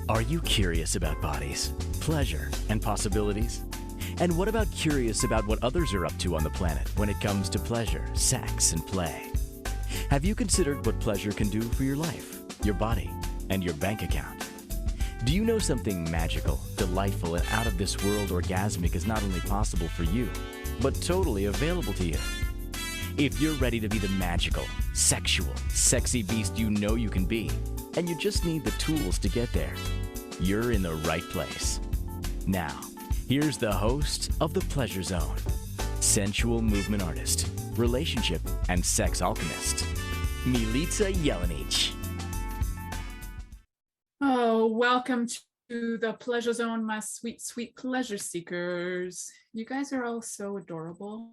Are you curious about bodies, pleasure, and possibilities? And what about curious about what others are up to on the planet when it comes to pleasure, sex, and play? Have you considered what pleasure can do for your life, your body, and your bank account? Do you know something magical, delightful, and out of this world orgasmic is not only possible for you, but totally available to you? If you're ready to be the magical, sexual, sexy beast you know you can be, and you just need the tools to get there, you're in the right place. Now, here's the host of The Pleasure Zone, sensual movement artist, relationship and sex alchemist, Milica Jelenic. Oh, welcome to The Pleasure Zone, my sweet, sweet pleasure seekers. You guys are all so adorable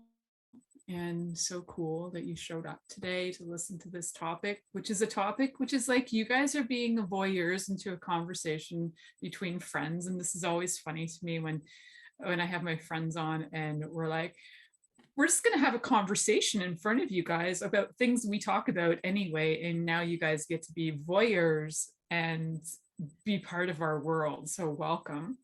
and so cool that you showed up today to listen to this topic, which is like you guys are being voyeurs into a conversation between friends. And this is always funny to me when I have my friends on and we're just going to have a conversation in front of you guys about things we talk about anyway. And now you guys get to be voyeurs and be part of our world. So welcome.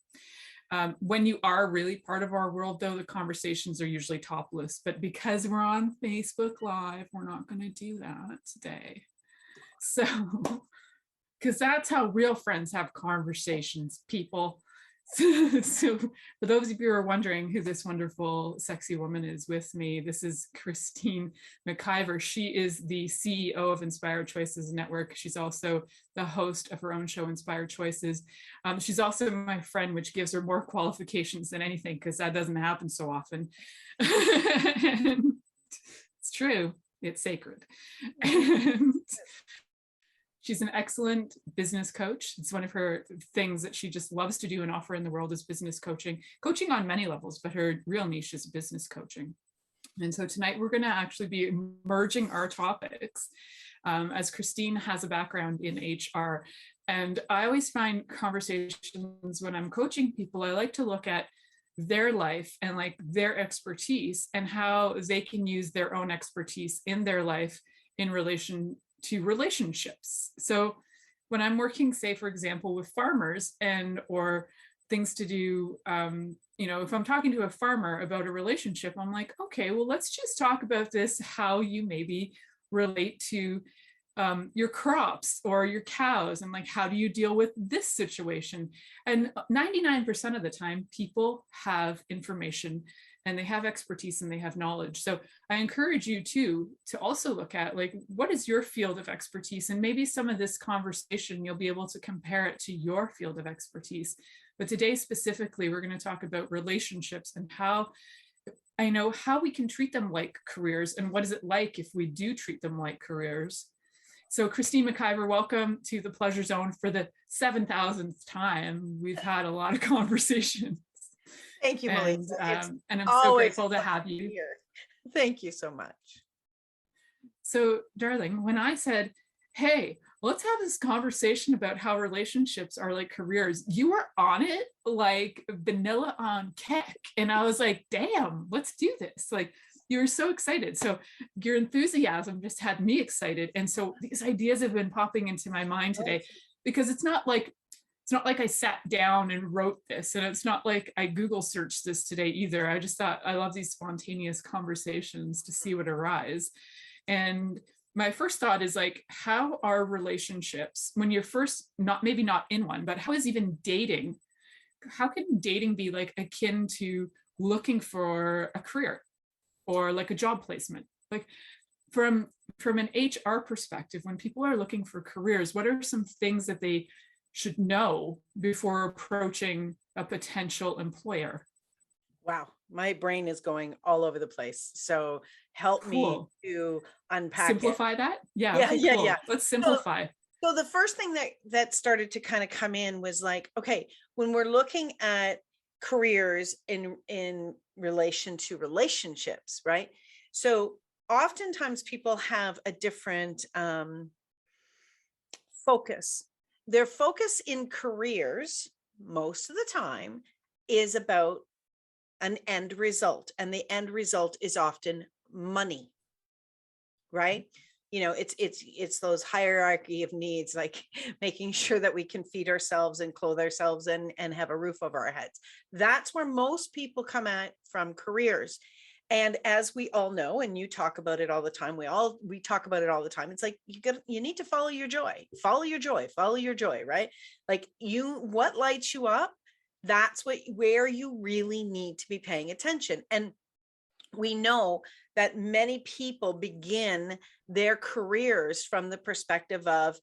When you are really part of our world, though, the conversations are usually topless, but because we're on Facebook Live, we're not going to do that today. So, because that's how real friends have conversations, people. So for those of you who are wondering who this wonderful, sexy woman is with me, this is Christine McIver. She is the CEO of Inspired Choices Network. She's also the host of her own show, Inspired Choices. She's also my friend, which gives her more qualifications than anything, because that doesn't happen so often. It's true. It's sacred. And she's an excellent business coach. It's one of her things that she just loves to do and offer in the world is business coaching on many levels, but her real niche is business coaching. And so tonight we're going to actually be merging our topics as Christine has a background in HR. And I always find conversations when I'm coaching people, I like to look at their life and like their expertise and how they can use their own expertise in their life in relation to relationships. So when I'm working, say, for example, with farmers or things to do, if I'm talking to a farmer about a relationship, I'm like, okay, well, let's just talk about this, how you maybe relate to your crops or your cows, and like, how do you deal with this situation? And 99% of the time, people have information and they have expertise and they have knowledge. So I encourage you to also look at like, what is your field of expertise? And maybe some of this conversation, you'll be able to compare it to your field of expertise. But today specifically, we're going to talk about relationships and how we can treat them like careers, and what is it like if we do treat them like careers. So Christine McIver, welcome to the Pleasure Zone for the 7,000th time. We've had a lot of conversations. Thank you, Milica. And I'm so grateful to have you here. Thank you so much. So, darling, when I said, hey, let's have this conversation about how relationships are like careers, you were on it like vanilla on cake. And I was like, damn, let's do this. Like, you were so excited. So your enthusiasm just had me excited. And so these ideas have been popping into my mind today, because it's not like I sat down and wrote this, and it's not like I Google searched this today either. I just thought I love these spontaneous conversations to see what arise. And my first thought is like, how are relationships when you're first maybe not in one, but how is even dating? How can dating be like akin to looking for a career or like a job placement? Like from an HR perspective, when people are looking for careers, what are some things that they should know before approaching a potential employer? Wow, my brain is going all over the place. So help me to unpack simplify it. That. Yeah. Let's simplify. So the first thing that started to kind of come in was like, okay, when we're looking at careers in relation to relationships, right? So oftentimes people have a different focus. Their focus in careers most of the time is about an end result, and the end result is often money, right? it's those hierarchy of needs, like making sure that we can feed ourselves and clothe ourselves and have a roof over our heads. That's where most people come at from careers. And as we all know, and you talk about it all the time, we talk about it all the time. It's like, you need to follow your joy, right? Like what lights you up, that's where you really need to be paying attention. And we know that many people begin their careers from the perspective of,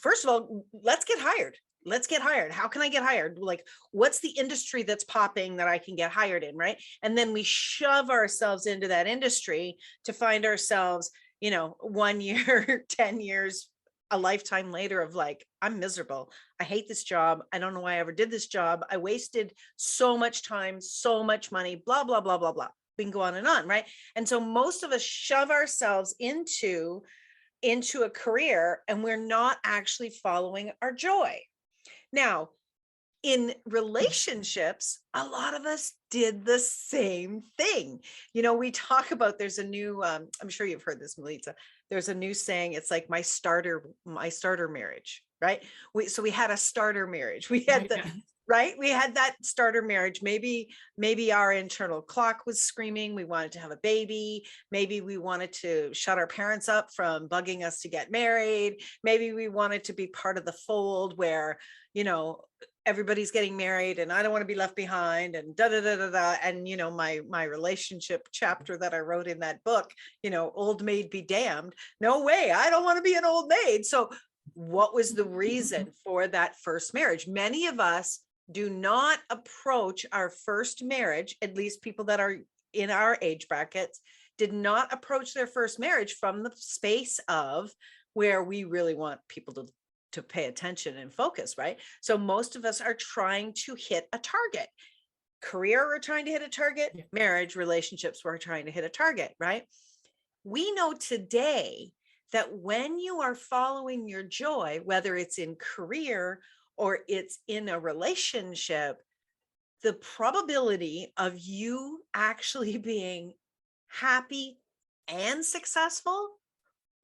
first of all, let's get hired. How can I get hired? Like, what's the industry that's popping that I can get hired in, right? And then we shove ourselves into that industry to find ourselves, 1 year, 10 years, a lifetime later of like, I'm miserable. I hate this job. I don't know why I ever did this job. I wasted so much time, so much money, blah, blah, blah, blah, blah. We can go on, right? And so most of us shove ourselves into a career, and we're not actually following our joy. Now, in relationships, a lot of us did the same thing. We talk about, there's a new, I'm sure you've heard this, Milica. There's a new saying. It's like my starter marriage, right? So we had a starter marriage. We had right? We had that starter marriage. Maybe our internal clock was screaming. We wanted to have a baby. Maybe we wanted to shut our parents up from bugging us to get married. Maybe we wanted to be part of the fold where, everybody's getting married and I don't want to be left behind, and da da da da da. And my relationship chapter that I wrote in that book, old maid be damned. No way, I don't want to be an old maid. So what was the reason for that first marriage? Many of us do not approach our first marriage, at least people that are in our age brackets, did not approach their first marriage from the space of where we really want people to pay attention and focus, right? So most of us are trying to hit a target. Career, we're trying to hit a target. Yeah. Marriage, relationships, we're trying to hit a target, right? We know today that when you are following your joy, whether it's in career or it's in a relationship, the probability of you actually being happy and successful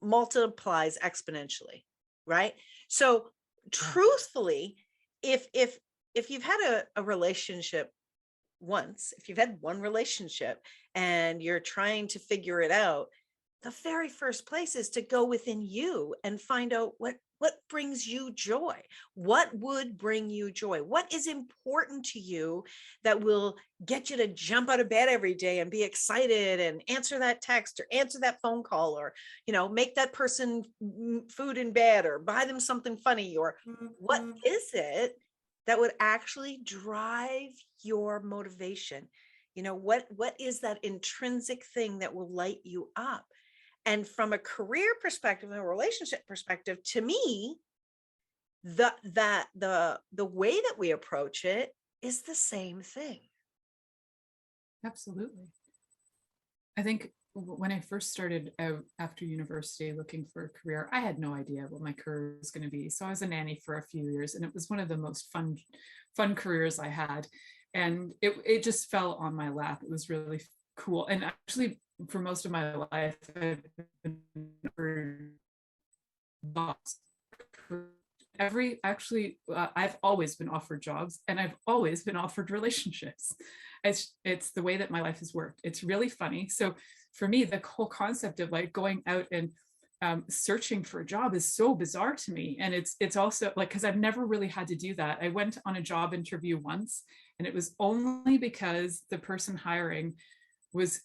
multiplies exponentially, right? So truthfully, if you've had a relationship once, if you've had one relationship and you're trying to figure it out, the very first place is to go within you and find out what brings you joy. What would bring you joy? What is important to you that will get you to jump out of bed every day and be excited and answer that text or answer that phone call, or, make that person food in bed or buy them something funny, or what is it that would actually drive your motivation? What is that intrinsic thing that will light you up? And from a career perspective and a relationship perspective, to me, the way that we approach it is the same thing. Absolutely. I think when I first started out after university looking for a career, I had no idea what my career was going to be. So I was a nanny for a few years, and it was one of the most fun careers I had. And it just fell on my lap. It was really cool. And actually, for most of my life, I've been jobs. I've always been offered jobs, and I've always been offered relationships. It's the way that my life has worked. It's really funny. So for me, the whole concept of like going out and searching for a job is so bizarre to me. And it's also like, because I've never really had to do that. I went on a job interview once, and it was only because the person hiring was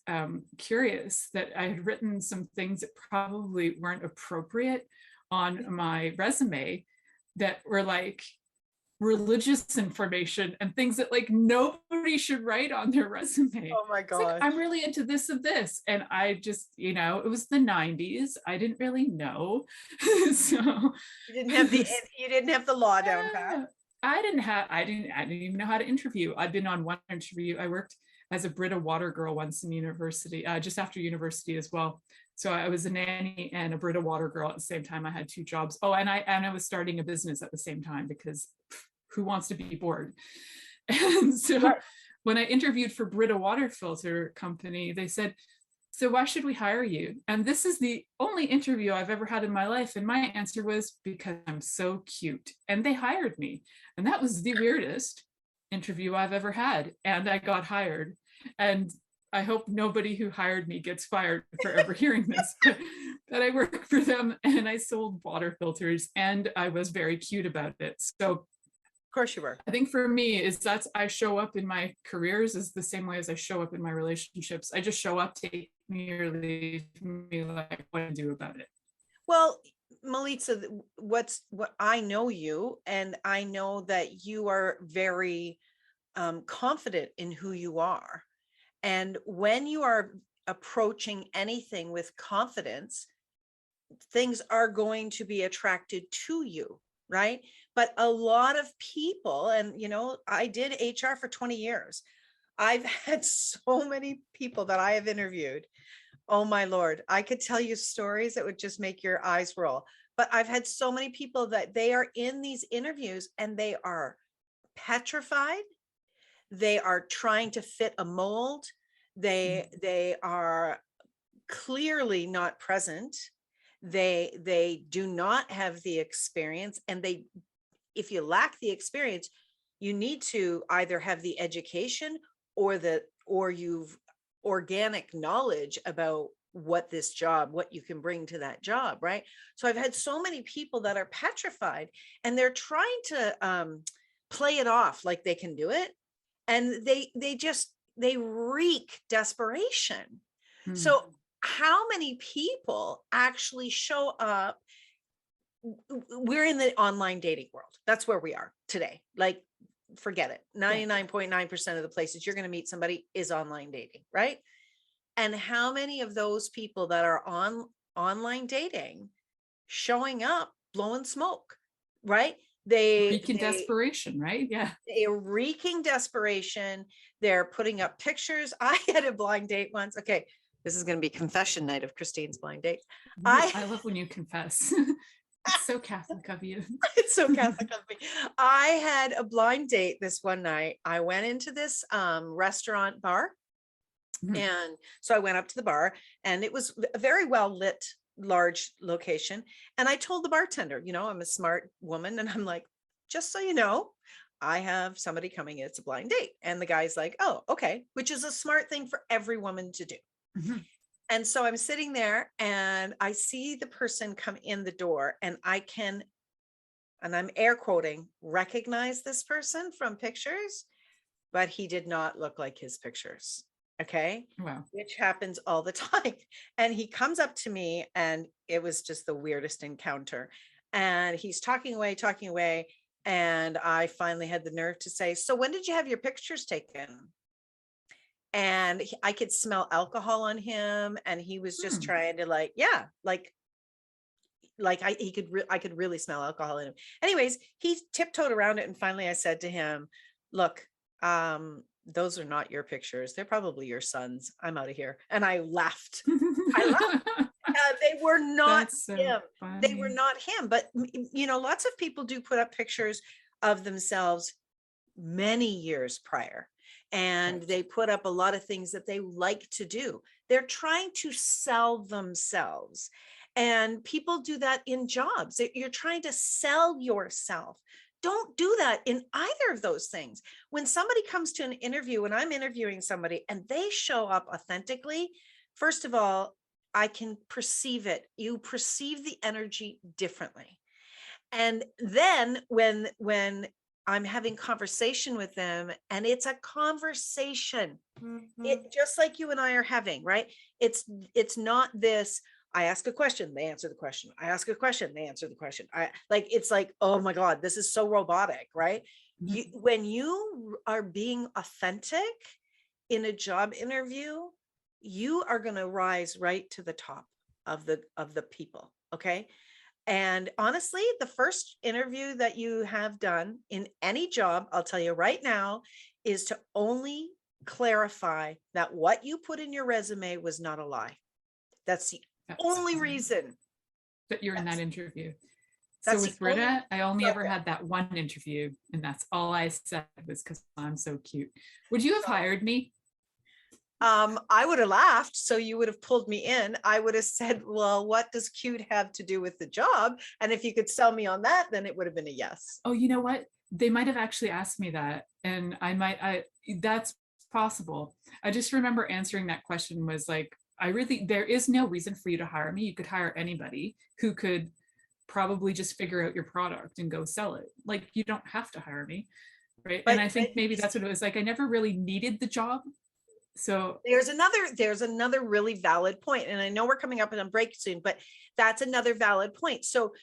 curious that I had written some things that probably weren't appropriate on my resume, that were like religious information and things that like nobody should write on their resume. Oh my God. Like, I'm really into this and this. And I just, it was the 90s. I didn't really know. So you didn't have the law down pat. I didn't even know how to interview. I've been on one interview. I worked as a Brita water girl once in university, just after university as well. So I was a nanny and a Brita water girl at the same time. I had two jobs. Oh, and I was starting a business at the same time, because who wants to be bored? And so when I interviewed for Brita water filter company, they said, so why should we hire you? And this is the only interview I've ever had in my life. And my answer was, because I'm so cute. And they hired me. And that was the weirdest interview I've ever had. And I got hired. And I hope nobody who hired me gets fired for ever hearing this, but I worked for them and I sold water filters and I was very cute about it. So Of course you were. I think for me is that's, I show up in my careers is the same way as I show up in my relationships. I just show up, take me or leave me, like what to do about it. Well, Milica, what I know you, and I know that you are very confident in who you are. And when you are approaching anything with confidence, things are going to be attracted to you, right? But a lot of people, and I did HR for 20 years. I've had so many people that I have interviewed. Oh my Lord, I could tell you stories that would just make your eyes roll. But I've had so many people that they are in these interviews and they are petrified. They are trying to fit a mold. They are clearly not present. They do not have the experience, and if you lack the experience, you need to either have the education or you've organic knowledge about what you can bring to that job, right? So I've had so many people that are petrified and they're trying to play it off like they can do it. And they reek desperation. So how many people actually show up? We're in the online dating world. That's where we are today. Like, forget it. 99.9% of the places you're going to meet somebody is online dating, right? And how many of those people that are on online dating showing up blowing smoke, right? Reeking desperation, right? Yeah. They're reeking desperation. They're putting up pictures. I had a blind date once. Okay, this is going to be confession night of Christine's blind date. I love when you confess. It's so Catholic of you. It's so Catholic of me. I had a blind date this one night. I went into this restaurant bar. And so I went up to the bar and it was a very well lit, large location. And I told the bartender, I'm a smart woman. And I'm like, just so you know, I have somebody coming in. It's a blind date. And the guy's like, oh, okay, which is a smart thing for every woman to do. And so I'm sitting there and I see the person come in the door and and I'm air quoting, recognize this person from pictures, but he did not look like his pictures. Okay. Wow. Which happens all the time. And he comes up to me and it was just the weirdest encounter. And he's talking away. And I finally had the nerve to say, so when did you have your pictures taken? And I could smell alcohol on him. And he was just trying to I could really smell alcohol in him. Anyways, he tiptoed around it. And finally I said to him, look, those are not your pictures. They're probably your son's. I'm out of here. And I laughed. They were not him. Funny. They were not him. But, lots of people do put up pictures of themselves many years prior. And they put up a lot of things that they like to do. They're trying to sell themselves. And people do that in jobs. You're trying to sell yourself. Don't do that in either of those things. When somebody comes to an interview, when I'm interviewing somebody and they show up authentically, first of all, I can perceive it. You perceive the energy differently. And then when I'm having conversation with them and it's a conversation, it just like you and I are having, right? It's not this, I ask a question, they answer the question. I ask a question, they answer the question. It's like, oh my God, this is so robotic, right? When you are being authentic in a job interview, you are going to rise right to the top of the people. Okay. And honestly, the first interview that you have done in any job, I'll tell you right now, is to only clarify that what you put in your resume was not a lie. That's the only reason that you're in that interview. So with Britta, I only ever had that one interview, and that's all I said was because I'm so cute. Would you have hired me? I would have laughed. So you would have pulled me in. I would have said, well, what does cute have to do with the job? And if you could sell me on that, then it would have been a yes. Oh, you know what? They might have actually asked me that. And that's possible. I just remember answering that question was like, there is no reason for you to hire me. You could hire anybody who could probably just figure out your product and go sell it. Like, you don't have to hire me. Right. And I think maybe that's what it was like. I never really needed the job. So there's another really valid point. And I know we're coming up on a break soon, but that's another valid point. So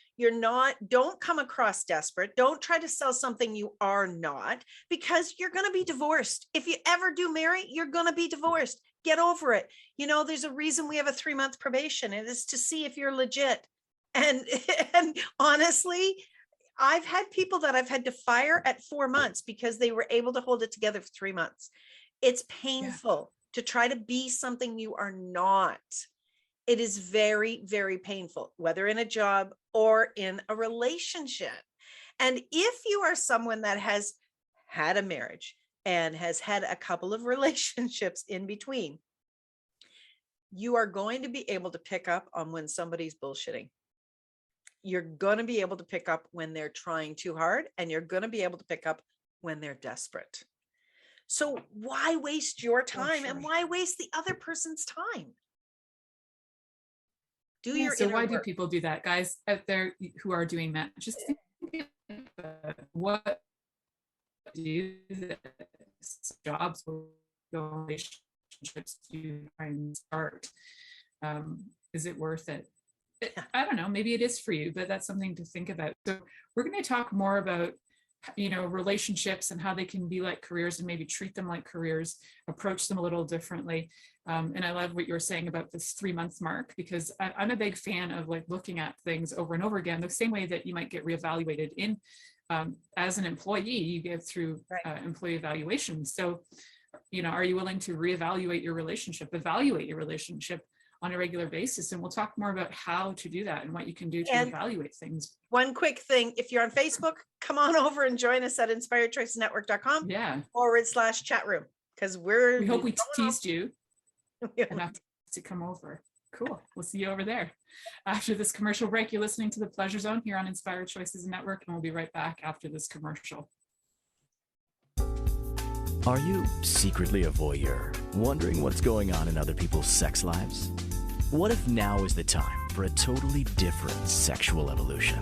don't come across desperate. Don't try to sell something you are not, because you're going to be divorced. If you ever do marry, you're going to be divorced. Get over it. You know, there's a reason we have a 3-month probation. It is to see if you're legit. And honestly, I've had people that I've had to fire at 4 months because they were able to hold it together for 3 months. It's painful to try to be something you are not. It is very, very painful, whether in a job or in a relationship. And if you are someone that has had a marriage and has had a couple of relationships in between, you are going to be able to pick up on when somebody's bullshitting. You're going to be able to pick up when they're trying too hard, and you're going to be able to pick up when they're desperate. So why waste your time and why waste the other person's time? So why do people do that? Guys out there who are doing that, just think about what do jobs or relationships do you try and start? Is it worth it? I don't know, maybe it is for you, but that's something to think about. So we're going to talk more about, you know, relationships and how they can be like careers, and maybe treat them like careers, approach them a little differently. And I love what you were saying about this 3-month mark, because I'm a big fan of like looking at things over and over again, the same way that you might get reevaluated in as an employee, you get through employee evaluation. So, you know, are you willing to reevaluate your relationship, evaluate your relationship on a regular basis? And we'll talk more about how to do that and what you can do to evaluate things. One quick thing, if you're on Facebook, come on over and join us at inspiredchoicesnetwork.com /chat room, because we hope we teased you enough to come over. Cool. We'll see you over there. After this commercial break, you're listening to the Pleasure Zone here on Inspired Choices Network, and we'll be right back after this commercial. Are you secretly a voyeur, wondering what's going on in other people's sex lives? What if now is the time for a totally different sexual evolution?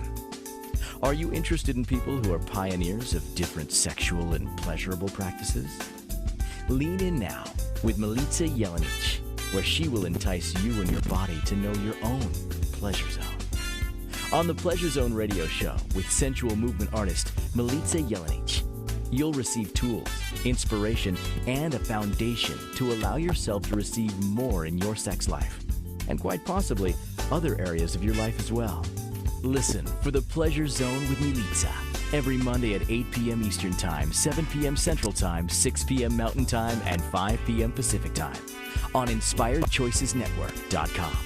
Are you interested in people who are pioneers of different sexual and pleasurable practices? Lean in now with Milica Jelenic, where she will entice you and your body to know your own pleasure zone. On the Pleasure Zone radio show with sensual movement artist Milica Jelenic, you'll receive tools, inspiration, and a foundation to allow yourself to receive more in your sex life, and quite possibly other areas of your life as well. Listen for the Pleasure Zone with Milica every Monday at 8 p.m. Eastern Time, 7 p.m. Central Time, 6 p.m. Mountain Time, and 5 p.m. Pacific Time on InspiredChoicesNetwork.com.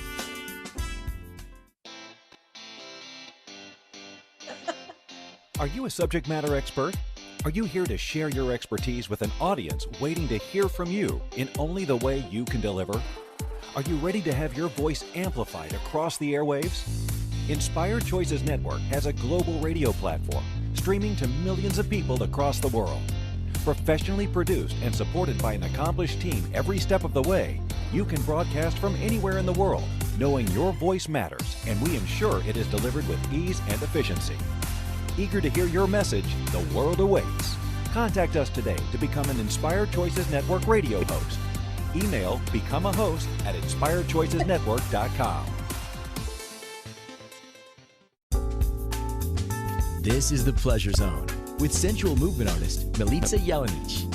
Are you a subject matter expert? Are you here to share your expertise with an audience waiting to hear from you in only the way you can deliver? Are you ready to have your voice amplified across the airwaves? Inspired Choices Network has a global radio platform streaming to millions of people across the world. Professionally produced and supported by an accomplished team every step of the way, you can broadcast from anywhere in the world, knowing your voice matters, and we ensure it is delivered with ease and efficiency. Eager to hear your message, the world awaits. Contact us today to become an Inspired Choices Network radio host. Email becomeahost@inspiredchoicesnetwork.com. This is the Pleasure Zone with sensual movement artist Milica Jelenic.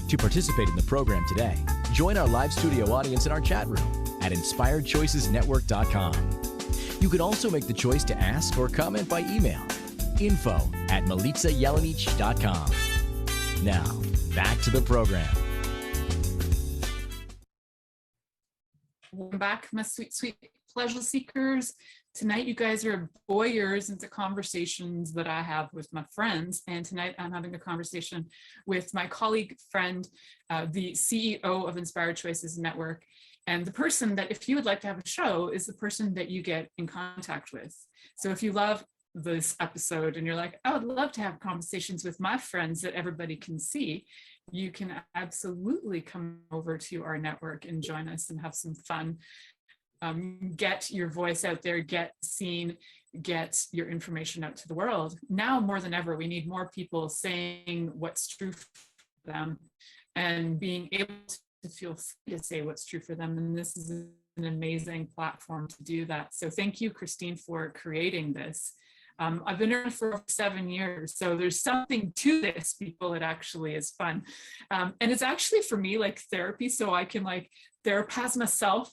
To participate in the program today, join our live studio audience in our chat room at inspiredchoicesnetwork.com. You can also make the choice to ask or comment by email, info@milicajelenic.com. Now, back to the program. Welcome back, my sweet, sweet pleasure seekers. tonight you guys are voyeurs into conversations that I have with my friends. And tonight I'm having a conversation with my colleague, friend, the CEO of Inspired Choices Network. And the person that, if you would like to have a show, is the person that you get in contact with. So if you love this episode and you're like, I would love to have conversations with my friends that everybody can see, you can absolutely come over to our network and join us and have some fun. Get your voice out there, get seen, get your information out to the world. Now more than ever, we need more people saying what's true for them and being able to feel free to say what's true for them. And this is an amazing platform to do that. So thank you, Christine, for creating this. I've been here for 7 years, so there's something to this, people. It actually is fun. And it's actually for me like therapy, so I can like therapize myself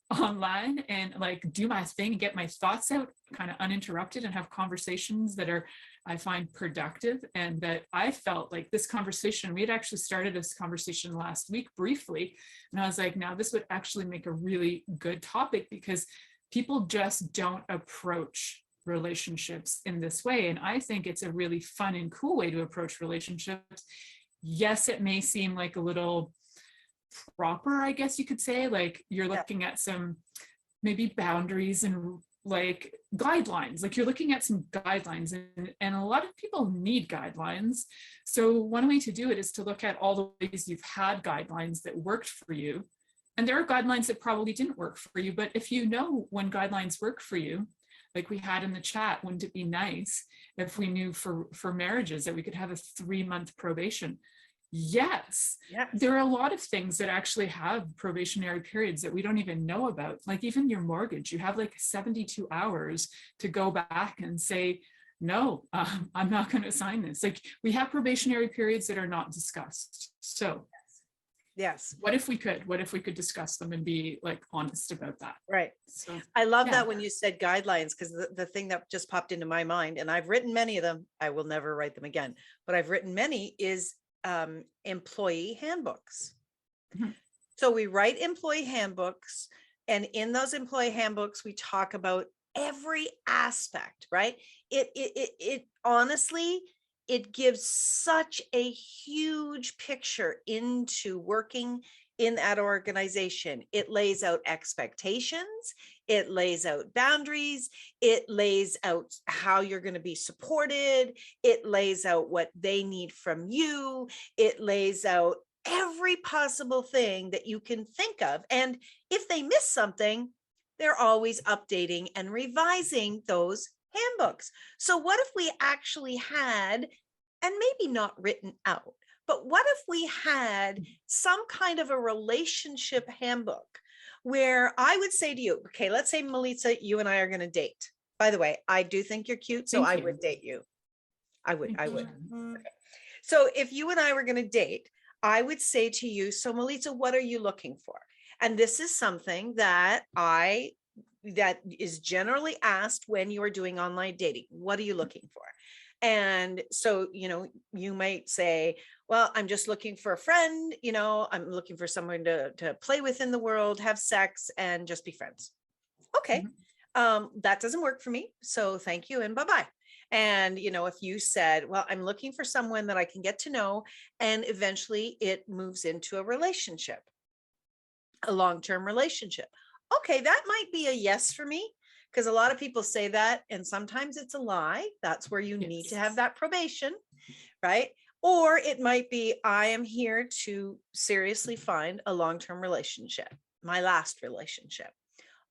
online and like do my thing and get my thoughts out kind of uninterrupted and have conversations that are, I find, productive. And that I felt like this conversation, we had actually started this conversation last week briefly, and I was like, now this would actually make a really good topic because people just don't approach relationships in this way. And I think it's a really fun and cool way to approach relationships. Yes, it may seem like a little proper, I guess you could say, like you're looking at some maybe boundaries and like guidelines, like you're looking at some guidelines, and a lot of people need guidelines. So one way to do it is to look at all the ways you've had guidelines that worked for you. And there are guidelines that probably didn't work for you, but if you know when guidelines work for you, like we had in the chat, wouldn't it be nice if we knew for marriages that we could have a 3-month probation? Yes. There are a lot of things that actually have probationary periods that we don't even know about. Like even your mortgage, you have like 72 hours to go back and say, no, I'm not going to sign this. Like we have probationary periods that are not discussed. So yes, what if we could discuss them and be like honest about that? Right. So I love that when you said guidelines, because the thing that just popped into my mind, and I've written many of them, I will never write them again, but I've written many, is employee handbooks. Mhm. So we write employee handbooks, and in those employee handbooks, we talk about every aspect, right? It honestly, it gives such a huge picture into working in that organization. It lays out expectations, it lays out boundaries, it lays out how you're going to be supported, it lays out what they need from you, it lays out every possible thing that you can think of. And if they miss something, they're always updating and revising those handbooks. So what if we actually had, and maybe not written out, but what if we had some kind of a relationship handbook where I would say to you, okay, let's say, Milica, you and I are going to date. By the way, I do think you're cute, so Thank I you. would date you. I would. Mm-hmm. Okay. So if you and I were going to date, I would say to you, so Milica, what are you looking for? And this is something that is generally asked when you are doing online dating. What are you looking for? And so, you might say, well, I'm just looking for a friend, I'm looking for someone to play with in the world, have sex, and just be friends. Okay. That doesn't work for me. So thank you and bye-bye. And, if you said, well, I'm looking for someone that I can get to know, and eventually it moves into a relationship, a long-term relationship. Okay, that might be a yes for me, because a lot of people say that, and sometimes it's a lie. That's where you need to have that probation, right? Or it might be, I am here to seriously find a long-term relationship, my last relationship.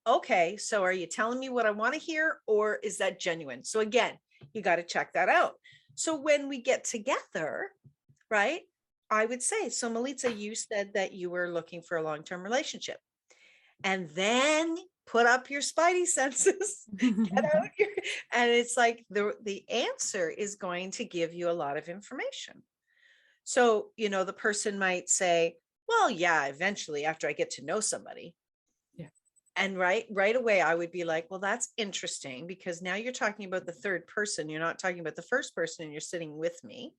Okay, so are you telling me what I want to hear, or is that genuine? So again, you got to check that out. So when we get together, right, I would say, so Milica, you said that you were looking for a long-term relationship. And then put up your spidey senses, get out your, and it's like the answer is going to give you a lot of information. So, the person might say, well, yeah, eventually after I get to know somebody. Yeah. And right away, I would be like, well, that's interesting, because now you're talking about the third person. You're not talking about the first person, and you're sitting with me.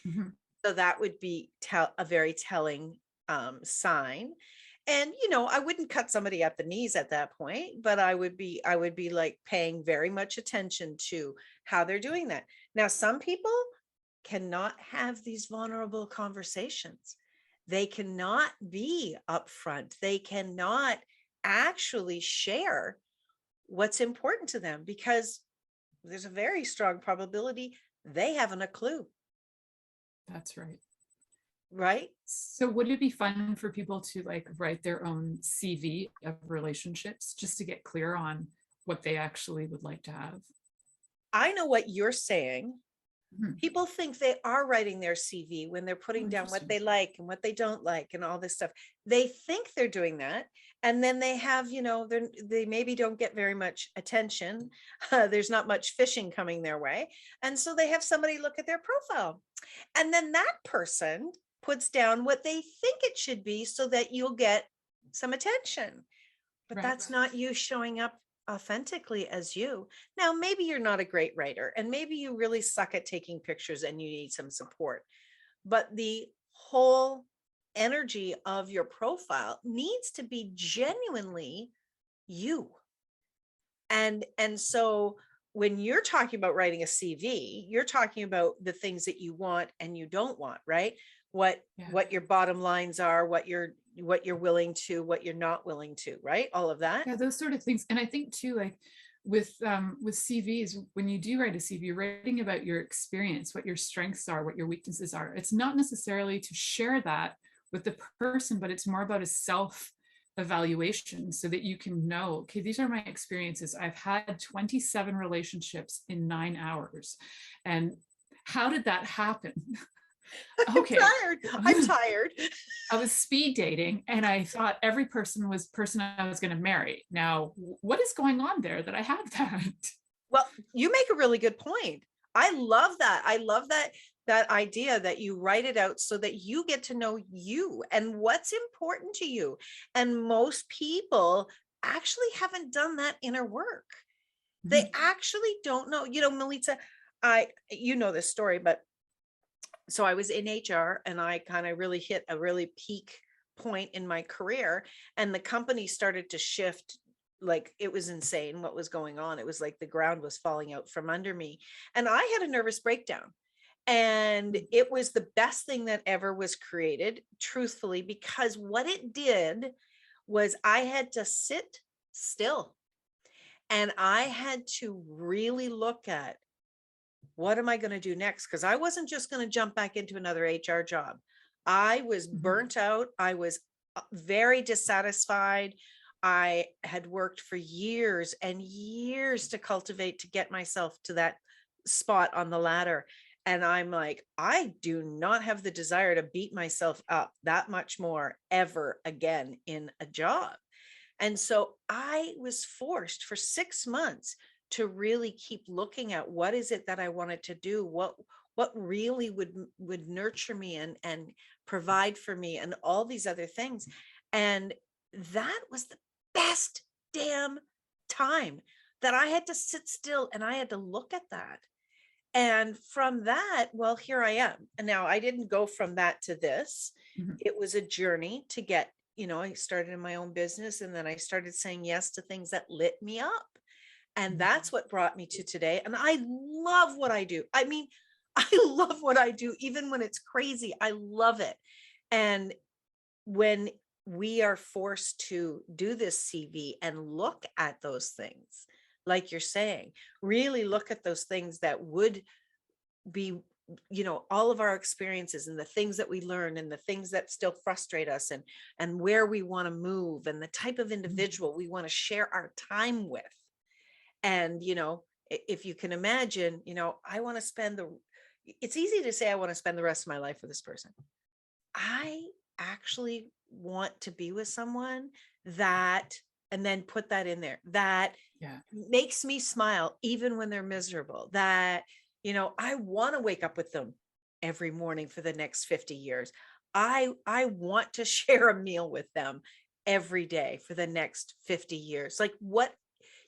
Mm-hmm. So that would be a very telling sign. And, you know, I wouldn't cut somebody at the knees at that point, but I would be like paying very much attention to how they're doing that. Now, some people cannot have these vulnerable conversations. They cannot be upfront. They cannot actually share what's important to them because there's a very strong probability they haven't a clue, That's right. right? So would it be fun for people to like write their own CV of relationships just to get clear on what they actually would like to have? I know what you're saying. Mhm. People think they are writing their CV when they're putting down what Interesting. they like and what they don't like and all this stuff. They think they're doing that. And then they have, you know, they maybe don't get very much attention. There's not much fishing coming their way. And so they have somebody look at their profile. And then that person puts down what they think it should be so that you'll get some attention. But Right. that's not you showing up authentically as you. Now, maybe you're not a great writer and maybe you really suck at taking pictures and you need some support. But the whole energy of your profile needs to be genuinely you. And so when you're talking about writing a CV, you're talking about the things that you want and you don't want, right? What Yeah. what your bottom lines are, what you're willing to, what you're not willing to, right? All of that. Yeah, those sort of things. And I think too, like with CVs, when you do write a CV, you're writing about your experience, what your strengths are, what your weaknesses are. It's not necessarily to share that with the person, but it's more about a self evaluation so that you can know, okay, these are my experiences. I've had 27 relationships in 9 hours. And how did that happen? Okay. I'm tired. I was speed dating and I thought every person was person I was going to marry. Now, what is going on there that I have that? Well, you make a really good point. I love that. I love that idea that you write it out so that you get to know you and what's important to you. And most people actually haven't done that inner work. They actually don't know. You know, Milica, you know this story, but so I was in HR and I kind of really hit a really peak point in my career, and the company started to shift. Like, it was insane what was going on. It was like the ground was falling out from under me, and I had a nervous breakdown. And it was the best thing that ever was created, truthfully, because what it did was I had to sit still and I had to really look at, what am I going to do next? Because I wasn't just going to jump back into another HR job. I was burnt out. I was very dissatisfied. I had worked for years and years to cultivate, to get myself to that spot on the ladder. And I'm like, I do not have the desire to beat myself up that much more ever again in a job. And so I was forced for 6 months to really keep looking at, what is it that I wanted to do? What really would nurture me and provide for me and all these other things. And that was the best damn time that I had to sit still and I had to look at that. And from that, well, here I am. And now I didn't go from that to this. It was a journey to get, you know, I started in my own business and then I started saying yes to things that lit me up. And that's what brought me to today. And I love what I do. I mean, I love what I do, even when it's crazy. I love it. And when we are forced to do this CV and look at those things, like you're saying, really look at those things that would be, you know, all of our experiences and the things that we learn and the things that still frustrate us, and where we want to move and the type of individual we want to share our time with. And, you know, if you can imagine, you know, it's easy to say I want to spend the rest of my life with this person. I actually want to be with someone that, and then put that in there, that makes me smile even when they're miserable, that, you know, I want to wake up with them every morning for the next 50 years. I want to share a meal with them every day for the next 50 years. Like, what,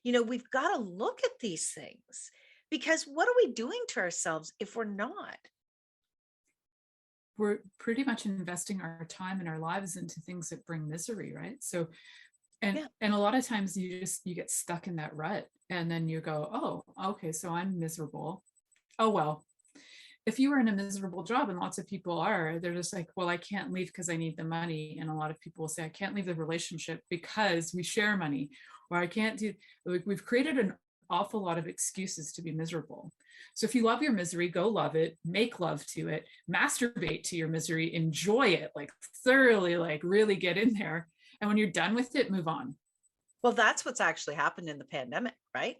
you know, we've got to look at these things, because what are we doing to ourselves if we're not? we're pretty much investing our time and our lives into things that bring misery, right? So, and a lot of times you get stuck in that rut, and then you go, oh, okay, so I'm miserable. Oh, well, if you were in a miserable job, and lots of people are, they're just like, well, I can't leave because I need the money. And a lot of people will say, I can't leave the relationship because we share money, or I can't do, like, we've created an awful lot of excuses to be miserable. So if you love your misery, go love it, make love to it, masturbate to your misery, enjoy it, like thoroughly, like really get in there. And when you're done with it, move on. Well, that's what's actually happened in the pandemic, right?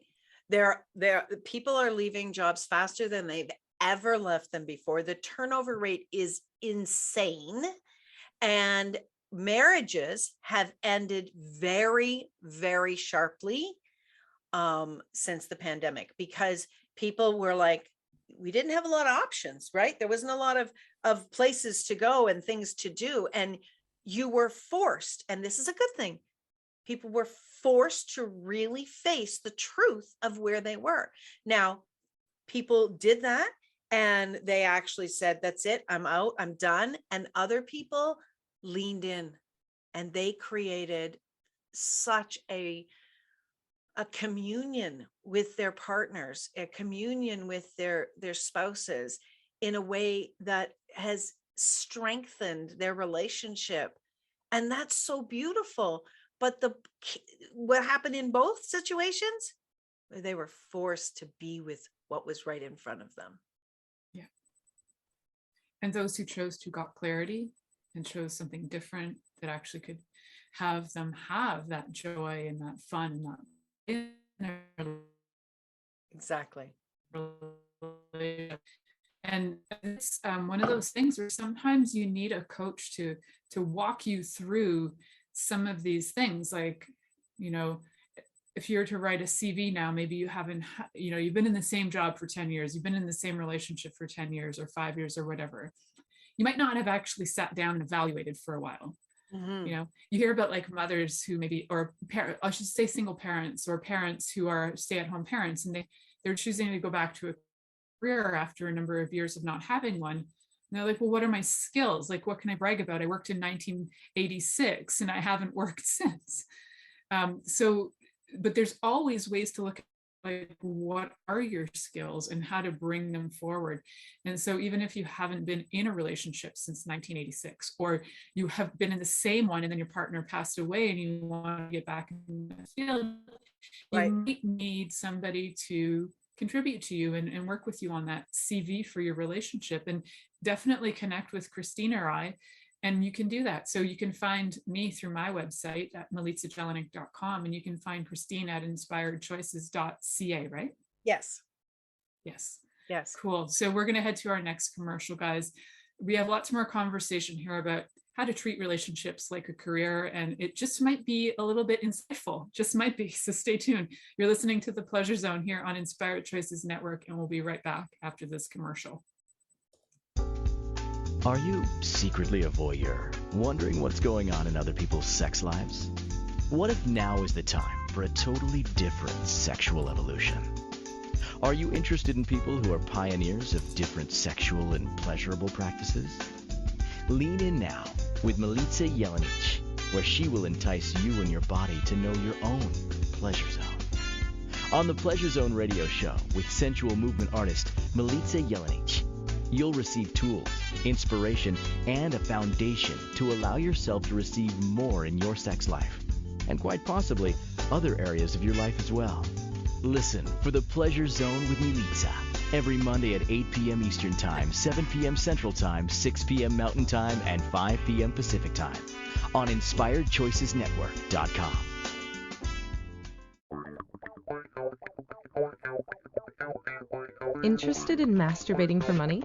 People are leaving jobs faster than they've ever left them before. The turnover rate is insane, and marriages have ended very, very sharply since the pandemic, because people were like, we didn't have a lot of options, right? There wasn't a lot of places to go and things to do, and you were forced, and this is a good thing, people were forced to really face the truth of where they were. Now, people did that, and they actually said, that's it, I'm out, I'm done. And other people leaned in, and they created such a communion with their partners, a communion with their spouses, in a way that has strengthened their relationship. And that's so beautiful. But what happened in both situations, they were forced to be with what was right in front of them. Yeah. And those who chose to got clarity and chose something different that actually could have them have that joy and that fun and that Exactly. And it's one of those things where sometimes you need a coach to walk you through some of these things. Like, you know, if you're to write a CV now, maybe you haven't, you know, you've been in the same job for 10 years, you've been in the same relationship for 10 years or 5 years or whatever. You might not have actually sat down and evaluated for a while. Mm-hmm. You know, you hear about like mothers who maybe, or I should say single parents, or parents who are stay-at-home parents, and they're choosing to go back to a career after a number of years of not having one. And they're like, well, what are my skills? Like, what can I brag about? I worked in 1986 and I haven't worked since. But there's always ways to look at, like, what are your skills and how to bring them forward. And so even if you haven't been in a relationship since 1986, or you have been in the same one and then your partner passed away and you want to get back in the field, right, you might need somebody to contribute to you and work with you on that CV for your relationship. And definitely connect with Christina or I, and you can do that. So you can find me through my website at milicajelenic.com, and you can find Christine at inspiredchoices.ca, right? Yes. Yes. Yes. Cool. So we're going to head to our next commercial, guys. We have lots more conversation here about how to treat relationships like a career, and it just might be a little bit insightful, just might be. So stay tuned. You're listening to The Pleasure Zone here on Inspired Choices Network, and we'll be right back after this commercial. Are you secretly a voyeur, wondering what's going on in other people's sex lives? What if now is the time for a totally different sexual evolution? Are you interested in people who are pioneers of different sexual and pleasurable practices? Lean in now with Milica Jelenic, where she will entice you and your body to know your own pleasure zone. On the Pleasure Zone radio show with sensual movement artist Milica Jelenic, you'll receive tools, inspiration, and a foundation to allow yourself to receive more in your sex life, and quite possibly other areas of your life as well. Listen for The Pleasure Zone with Milica every Monday at 8 p.m. Eastern Time, 7 p.m. Central Time, 6 p.m. Mountain Time, and 5 p.m. Pacific Time on InspiredChoicesNetwork.com. Interested in masturbating for money,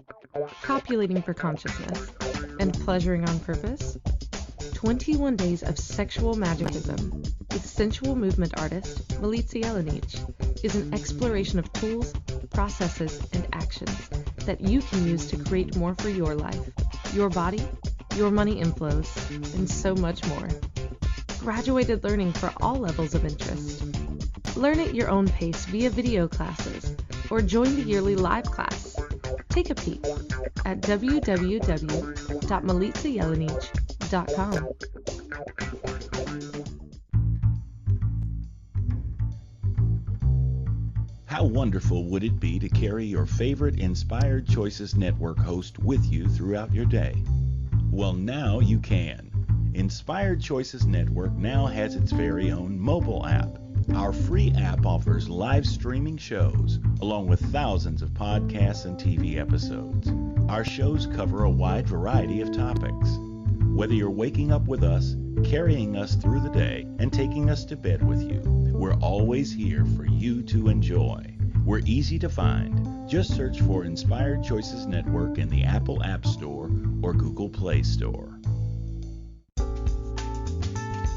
copulating for consciousness, and pleasuring on purpose? 21 Days of Sexual Magicism with sensual movement artist Milica Jelenic is an exploration of tools, processes, and actions that you can use to create more for your life, your body, your money inflows, and so much more. Graduated learning for all levels of interest. Learn at your own pace via video classes or join the yearly live class. Take a peek at www.militsajelenic.com. How wonderful would it be to carry your favorite Inspired Choices Network host with you throughout your day? Well, now you can. Inspired Choices Network now has its very own mobile app. Our free app offers live streaming shows, along with thousands of podcasts and TV episodes. Our shows cover a wide variety of topics. Whether you're waking up with us, carrying us through the day, and taking us to bed with you, we're always here for you to enjoy. We're easy to find. Just search for Inspired Choices Network in the Apple App Store or Google Play Store.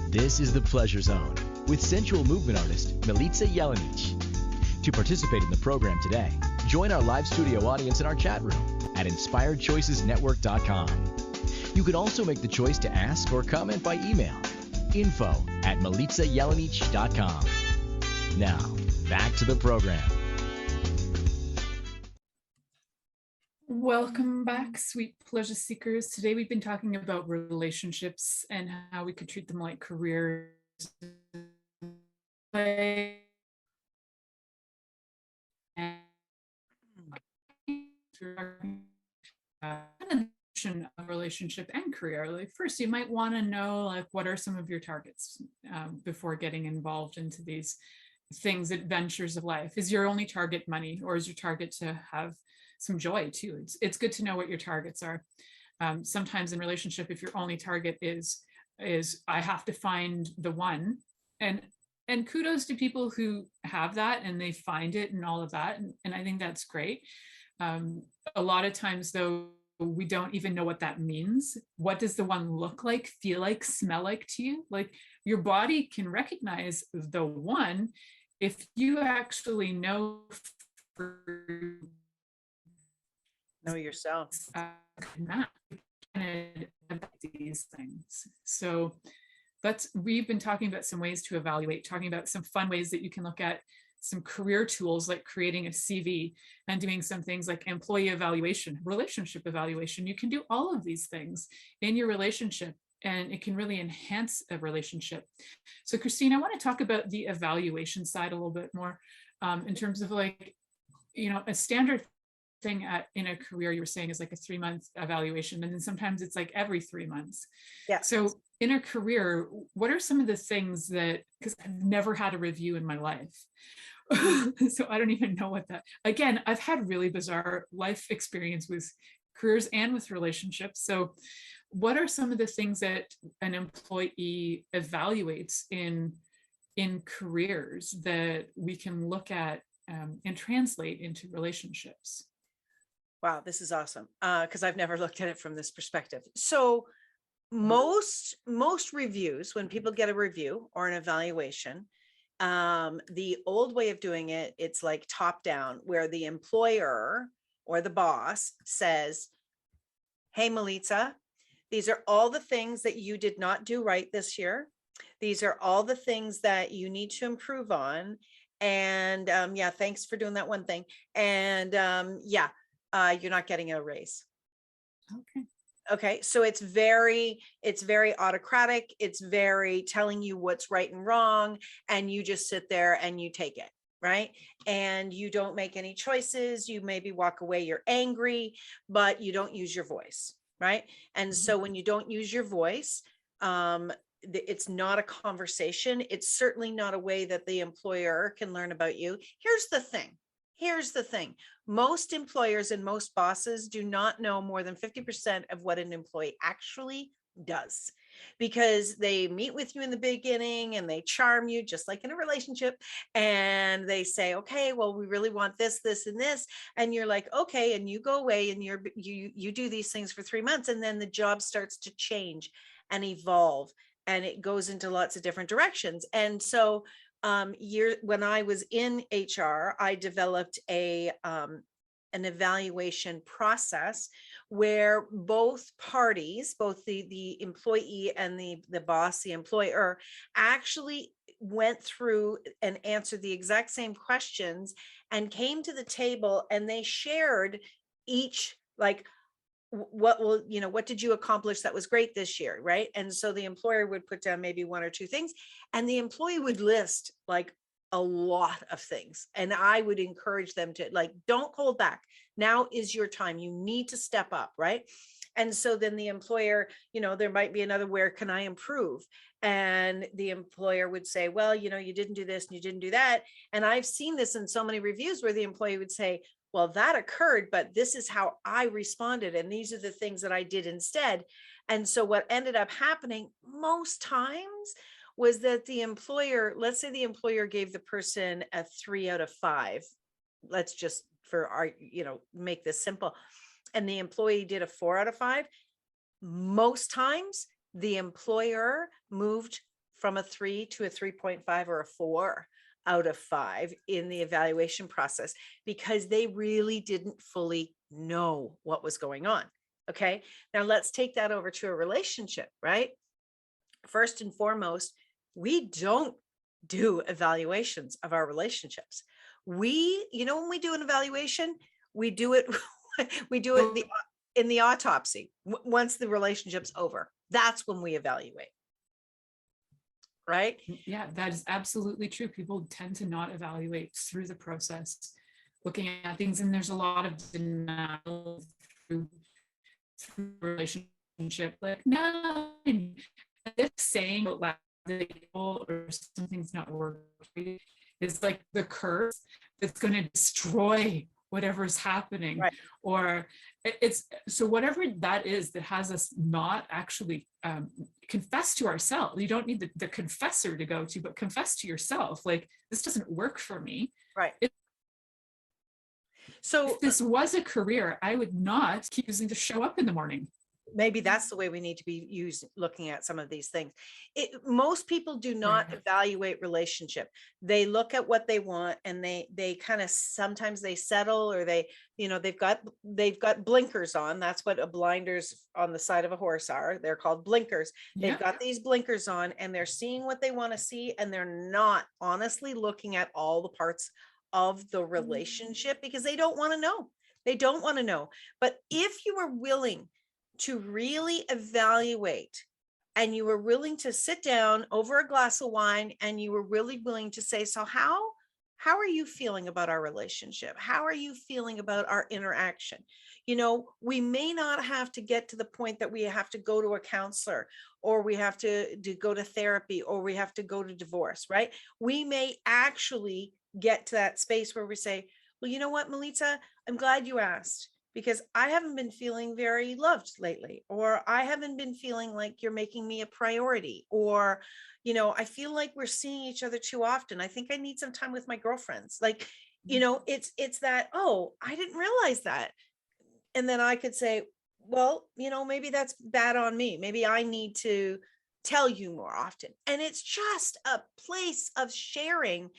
This is the Pleasure Zone with sensual movement artist Milica Jelenic. To participate in the program today, join our live studio audience in our chat room at inspiredchoicesnetwork.com. You can also make the choice to ask or comment by email, info@militsajelenic.com. Now, back to the program. Welcome back, sweet pleasure seekers. Today we've been talking about relationships and how we could treat them like careers. Of relationship and career. Like first, you might want to know like what are some of your targets before getting involved into these things, adventures of life. Is your only target money, or is your target to have some joy too? It's good to know what your targets are. Sometimes in relationship, if your only target is I have to find the one, and kudos to people who have that and they find it and all of that, and I think that's great. A lot of times though, we don't even know what that means. What does the one look like, feel like, smell like to you? Like your body can recognize the one if you actually know yourself. These things. So we've been talking about some ways to evaluate, talking about some fun ways that you can look at some career tools like creating a CV and doing some things like employee evaluation, relationship evaluation. You can do all of these things in your relationship and it can really enhance a relationship. So Christine, I want to talk about the evaluation side a little bit more in terms of like, a standard thing in a career you were saying is like a 3-month evaluation. And then sometimes it's like every 3 months. Yeah. So in a career, what are some of the things that, because I've never had a review in my life. So I don't even know what that, again, I've had really bizarre life experience with careers and with relationships. So what are some of the things that an employee evaluates in careers that we can look at and translate into relationships? Wow, this is awesome. Because I've never looked at it from this perspective. So most reviews, when people get a review or an evaluation, the old way of doing it, it's like top down, where the employer or the boss says, hey, Milica, these are all the things that you did not do right this year. These are all the things that you need to improve on. And yeah, thanks for doing that one thing. And yeah, you're not getting a raise. Okay, so it's very autocratic. It's very telling you what's right and wrong, and you just sit there and you take it, right? And you don't make any choices. You maybe walk away, you're angry, but you don't use your voice, right? And so when you don't use your voice, it's not a conversation. It's certainly not a way that the employer can learn about you. Here's the thing. Most employers and most bosses do not know more than 50% of what an employee actually does, because they meet with you in the beginning and they charm you just like in a relationship. And they say, okay, well, we really want this, this, and this. And you're like, okay. And you go away and you do these things for 3 months. And then the job starts to change and evolve, and it goes into lots of different directions. And so when I was in HR, I developed an evaluation process where both parties, both the employee and the boss, the employer, actually went through and answered the exact same questions and came to the table, and they shared each, like, what will, what did you accomplish that was great this year, right? And so the employer would put down maybe one or two things, and the employee would list like a lot of things. And I would encourage them to, like, don't hold back. Now is your time. You need to step up, right? And so then the employer, there might be another, where can I improve? And the employer would say, well, you didn't do this and you didn't do that. And I've seen this in so many reviews where the employee would say, well, that occurred, but this is how I responded. And these are the things that I did instead. And so what ended up happening most times was that the employer, let's say the employer gave the person a 3 out of 5. Let's just, for our, make this simple. And the employee did a 4 out of 5. Most times the employer moved from a 3 to a 3.5 or a 4 out of 5 in the evaluation process, because they really didn't fully know what was going on. Okay. Now let's take that over to a relationship, right? First and foremost, we don't do evaluations of our relationships. When we do an evaluation, we do it, in the autopsy. Once the relationship's over, that's when we evaluate. Right? Yeah, that is absolutely true. People tend to not evaluate through the process, looking at things, and there's a lot of denial through relationship. Like, no, if saying out loud or something's not working is like the curse that's going to destroy whatever's happening, right? Or it's, so whatever that is that has us not actually confess to ourselves. You don't need the confessor to go to, but confess to yourself, like, this doesn't work for me. Right. So if this was a career, I would not keep using to show up in the morning. Maybe that's the way we need to be looking at some of these things. Most people do not evaluate relationship. They look at what they want, and they kind of, sometimes they settle, or they've got blinkers on. That's what a blinders on the side of a horse are. They're called blinkers. They've got these blinkers on, and they're seeing what they want to see, and they're not honestly looking at all the parts of the relationship, because they don't want to know. They don't want to know. But if you are willing to really evaluate, and you were willing to sit down over a glass of wine, and you were really willing to say, so how are you feeling about our relationship? How are you feeling about our interaction? We may not have to get to the point that we have to go to a counselor, or we have to go to therapy, or we have to go to divorce, right? We may actually get to that space where we say, well, you know what, Milica, I'm glad you asked, because I haven't been feeling very loved lately, or I haven't been feeling like you're making me a priority, or, I feel like we're seeing each other too often. I think I need some time with my girlfriends. Like, it's that, oh, I didn't realize that. And then I could say, well, maybe that's bad on me. Maybe I need to tell you more often. And it's just a place of sharing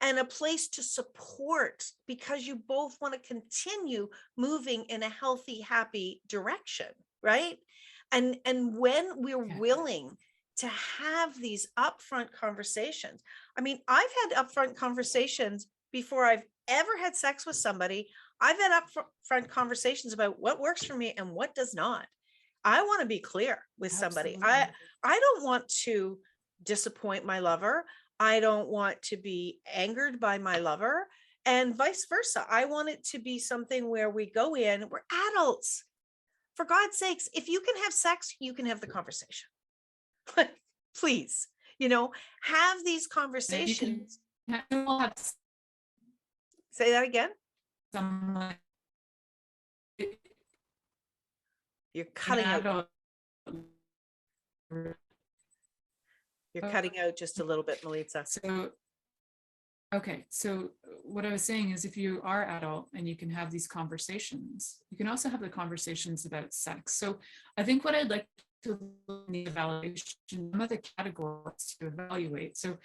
and a place to support, because you both want to continue moving in a healthy, happy direction, right? And when we're willing to have these upfront conversations, I mean, I've had upfront conversations before I've ever had sex with somebody. I've had upfront conversations about what works for me and what does not. I want to be clear with somebody. I don't want to disappoint my lover. I don't want to be angered by my lover, and vice versa. I want it to be something where we go in, we're adults. For God's sakes, if you can have sex, you can have the conversation. Please, have these conversations. Say that again. You're cutting out. You're cutting out just a little bit, Milica. So what I was saying is, if you are adult and you can have these conversations, you can also have the conversations about sex. So I think what I'd like to look in the evaluation, some of the categories to evaluate. So,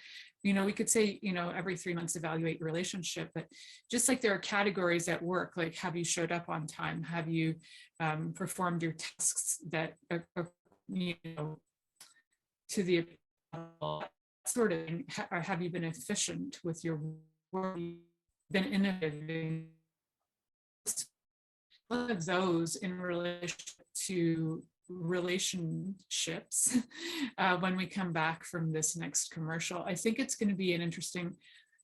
we could say, every 3 months evaluate your relationship, but just like there are categories at work, like, have you showed up on time? Have you performed your tasks that, to the sort of thing, or have you been efficient with your work, been innovative? of those in relation to relationships when we come back from this next commercial. I think it's going to be an interesting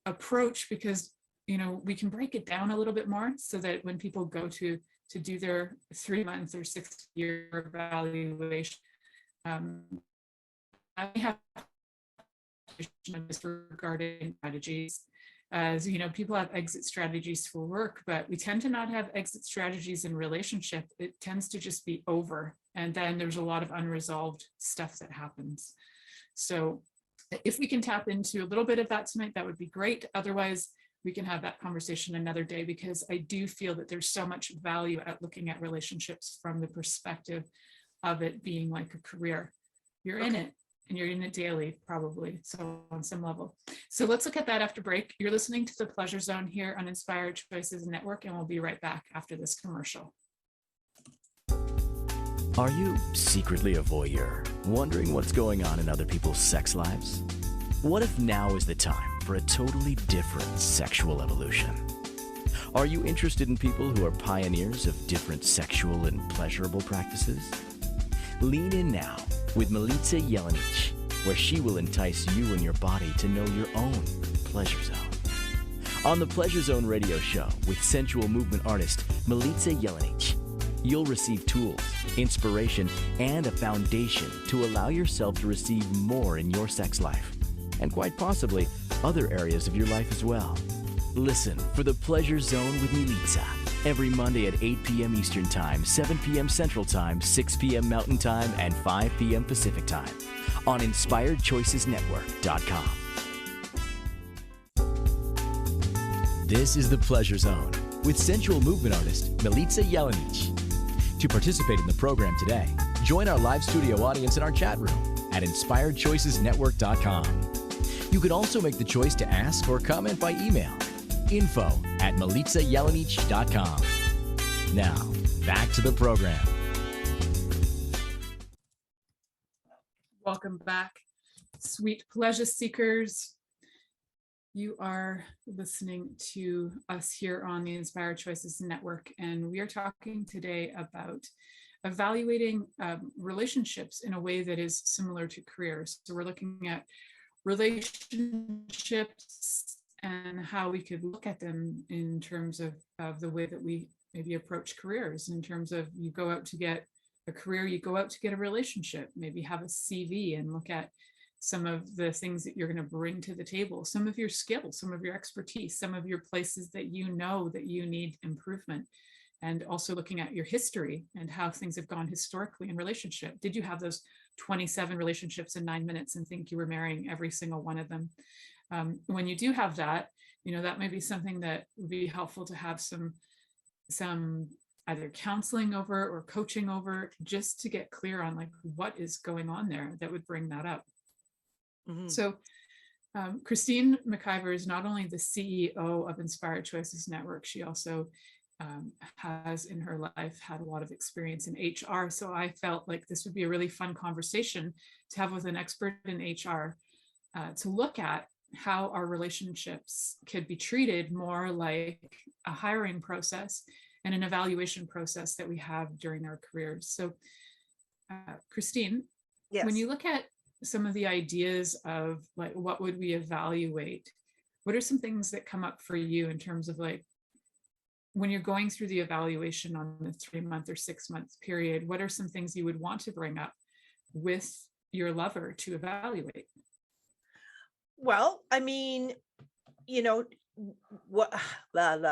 approach because, you know, we can break it down a little bit more so that when people go to do their 3-month or 6-year evaluation, I have regarding strategies. As you know, people have exit strategies for work, but we tend to not have exit strategies in relationship. It tends to just be over, and then there's a lot of unresolved stuff that happens. So if we can tap into a little bit of that tonight, that would be great. Otherwise, we can have that conversation another day, because I do feel that there's so much value at looking at relationships from the perspective of it being like a career. You're in it, and you're in it daily, probably, so on some level. So let's look at that after break. You're listening to The Pleasure Zone here on Inspired Choices Network, and we'll be right back after this commercial. Are you secretly a voyeur, wondering what's going on in other people's sex lives? What if now is the time for a totally different sexual evolution? Are you interested in people who are pioneers of different sexual and pleasurable practices? Lean in now with Milica Jelenic, where she will entice you and your body to know your own pleasure zone. On the Pleasure Zone radio show with sensual movement artist Milica Jelenic, you'll receive tools, inspiration, and a foundation to allow yourself to receive more in your sex life, and quite possibly other areas of your life as well. Listen for the Pleasure Zone with Milica every Monday at 8 p.m. Eastern Time, 7 p.m. Central Time, 6 p.m. Mountain Time, and 5 p.m. Pacific Time on InspiredChoicesNetwork.com. This is the Pleasure Zone with sensual movement artist Milica Jelenic. To participate in the program today, join our live studio audience in our chat room at InspiredChoicesNetwork.com. You can also make the choice to ask or comment by email, info@MilicaJelenic.com. Now, back to the program. Welcome back, sweet pleasure seekers. You are listening to us here on the Inspired Choices Network, and we are talking today about evaluating relationships in a way that is similar to careers. So we're looking at relationships and how we could look at them in terms of the way that we maybe approach careers, in terms of you go out to get a career, you go out to get a relationship, maybe have a CV and look at some of the things that you're going to bring to the table, some of your skills, some of your expertise, some of your places that you know that you need improvement, and also looking at your history and how things have gone historically in relationship. Did you have those 27 relationships in 9 minutes and think you were marrying every single one of them? When you do have that, you know, that may be something that would be helpful to have some either counseling over or coaching over, just to get clear on like what is going on there that would bring that up. Mm-hmm. So Christine McIver is not only the CEO of Inspired Choices Network, she also has in her life had a lot of experience in HR. So I felt like this would be a really fun conversation to have with an expert in HR to look at how our relationships could be treated more like a hiring process and an evaluation process that we have during our careers. So Christine, yes, when you look at some of the ideas of like, what would we evaluate? What are some things that come up for you in terms of like, when you're going through the evaluation on the 3-month or 6-month period, what are some things you would want to bring up with your lover to evaluate? Well, I mean, you know, what, that's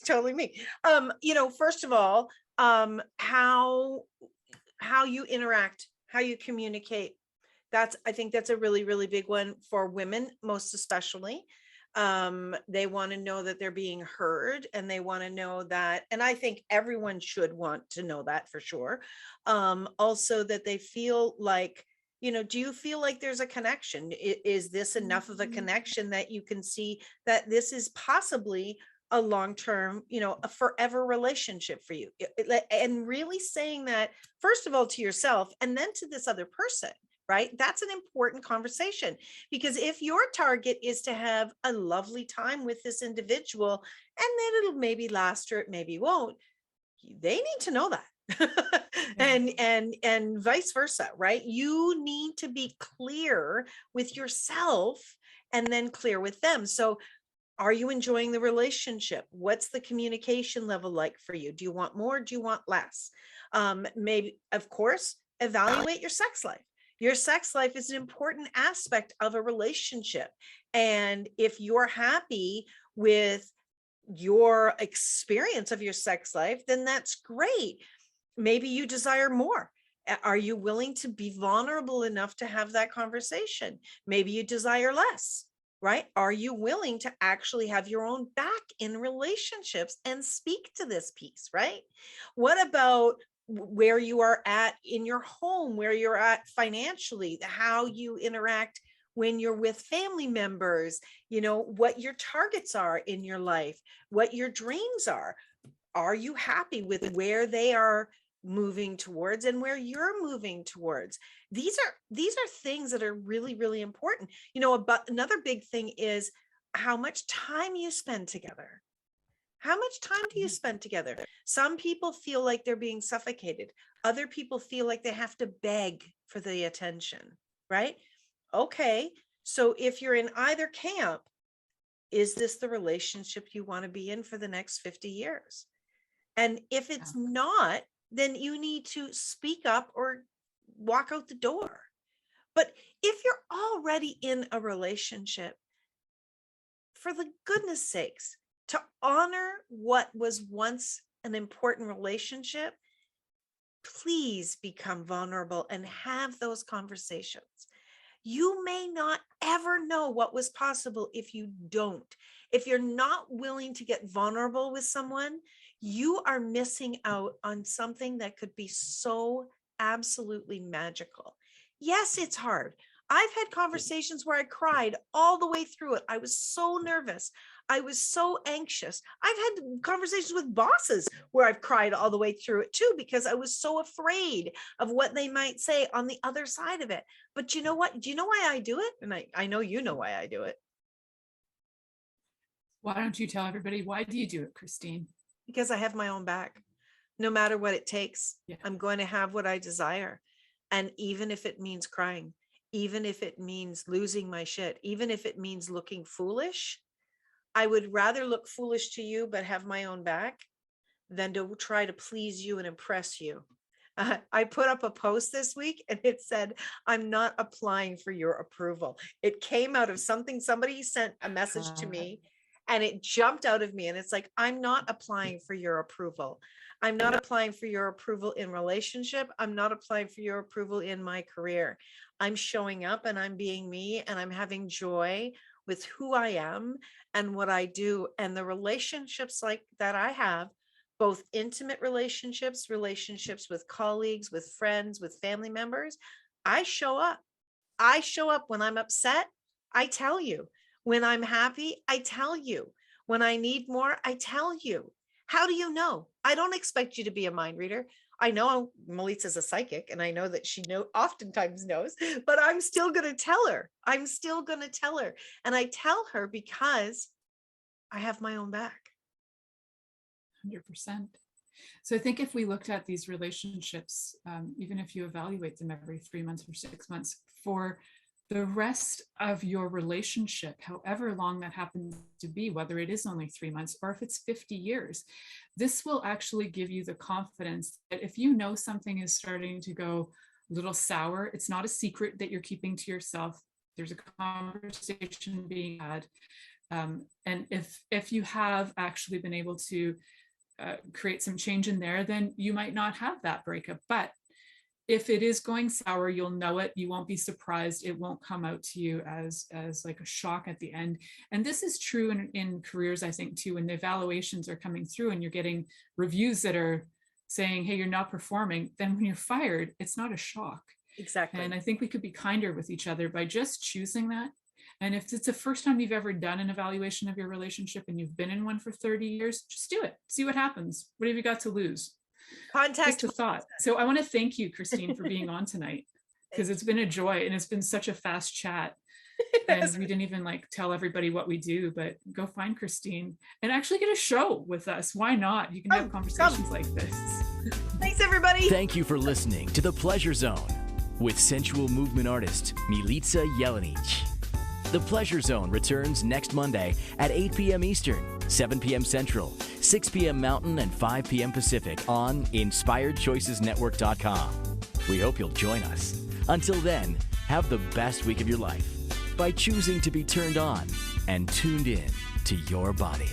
totally me. You know, first of all, how you interact, how you communicate. I think that's a really, really big one for women, most especially. They want to know that they're being heard, and they want to know that, and I think everyone should want to know that for sure. Also that they feel like, you know, do you feel like there's a connection? Is this enough of a connection that you can see that this is possibly a long-term, you know, a forever relationship for you? And really saying that, first of all, to yourself, and then to this other person, right? That's an important conversation, because if your target is to have a lovely time with this individual and then it'll maybe last or it maybe won't, they need to know that. And vice versa, right? You need to be clear with yourself and then clear with them. So are you enjoying the relationship? What's the communication level like for you? Do you want more? Do you want less? Maybe, of course, evaluate your sex life. Your sex life is an important aspect of a relationship. And if you're happy with your experience of your sex life, then that's great. Maybe you desire more. Are you willing to be vulnerable enough to have that conversation? Maybe you desire less, right? Are you willing to actually have your own back in relationships and speak to this piece, right? What about where you are at in your home, where you're at financially, how you interact when you're with family members, you know, what your targets are in your life, what your dreams are. Are you happy with where they are moving towards and where you're moving towards? These are things that are really, really important. You know, but another big thing is how much time you spend together. How much time do you spend together? Some people feel like they're being suffocated. Other people feel like they have to beg for the attention, right? Okay, so if you're in either camp, is this the relationship you want to be in for the next 50 years? And if it's not, then you need to speak up or walk out the door. But if you're already in a relationship, for the goodness sakes, to honor what was once an important relationship, please become vulnerable and have those conversations. You may not ever know what was possible if you don't. If you're not willing to get vulnerable with someone, you are missing out on something that could be so absolutely magical. Yes, it's hard. I've had conversations where I cried all the way through it. I was so nervous. I was so anxious. I've had conversations with bosses where I've cried all the way through it too, because I was so afraid of what they might say on the other side of it. But you know what? Do you know why I do it? And I know you know why I do it. Why don't you tell everybody, why do you do it, Christine? Because I have my own back. No matter what it takes, I'm going to have what I desire. And even if it means crying, even if it means losing my shit, even if it means looking foolish, I would rather look foolish to you, but have my own back than to try to please you and impress you. I put up a post this week and it said, I'm not applying for your approval. It came out of something, somebody sent a message to me and it jumped out of me. And it's like, I'm not applying for your approval. I'm not applying for your approval in relationship. I'm not applying for your approval in my career. I'm showing up and I'm being me and I'm having joy with who I am and what I do. And the relationships like that I have, both intimate relationships, relationships with colleagues, with friends, with family members, I show up. I show up when I'm upset. I tell you. When I'm happy, I tell you. When I need more, I tell you. How do you know? I don't expect you to be a mind reader. I know Milica's a psychic and I know that she oftentimes knows, but I'm still going to tell her. I'm still going to tell her. And I tell her because I have my own back. 100%. So I think if we looked at these relationships, even if you evaluate them every 3 months or 6 months, for the rest of your relationship, however long that happens to be, whether it is only 3 months or if it's 50 years, this will actually give you the confidence that if you know something is starting to go a little sour, it's not a secret that you're keeping to yourself. There's a conversation being had. And if you have actually been able to create some change in there, then you might not have that breakup. But if it is going sour, you'll know it. You won't be surprised. It won't come out to you as like a shock at the end. And this is true in careers, I think, too, when the evaluations are coming through and you're getting reviews that are saying, hey, you're not performing. Then when you're fired, it's not a shock. Exactly. And I think we could be kinder with each other by just choosing that. And if it's the first time you've ever done an evaluation of your relationship and you've been in one for 30 years, just do it. See what happens. What have you got to lose? Contact Just a thought. So I want to thank you, Christine, for being on tonight. because it's been a joy and it's been such a fast chat. And we didn't even like tell everybody what we do, but go find Christine and actually get a show with us. Why not? You can have conversations like this. Thanks, everybody. Thank you for listening to The Pleasure Zone with sensual movement artist Milica Jelenic. The Pleasure Zone returns next Monday at 8 p.m. Eastern, 7 p.m. Central, 6 p.m. Mountain, and 5 p.m. Pacific on InspiredChoicesNetwork.com. We hope you'll join us. Until then, have the best week of your life by choosing to be turned on and tuned in to your body.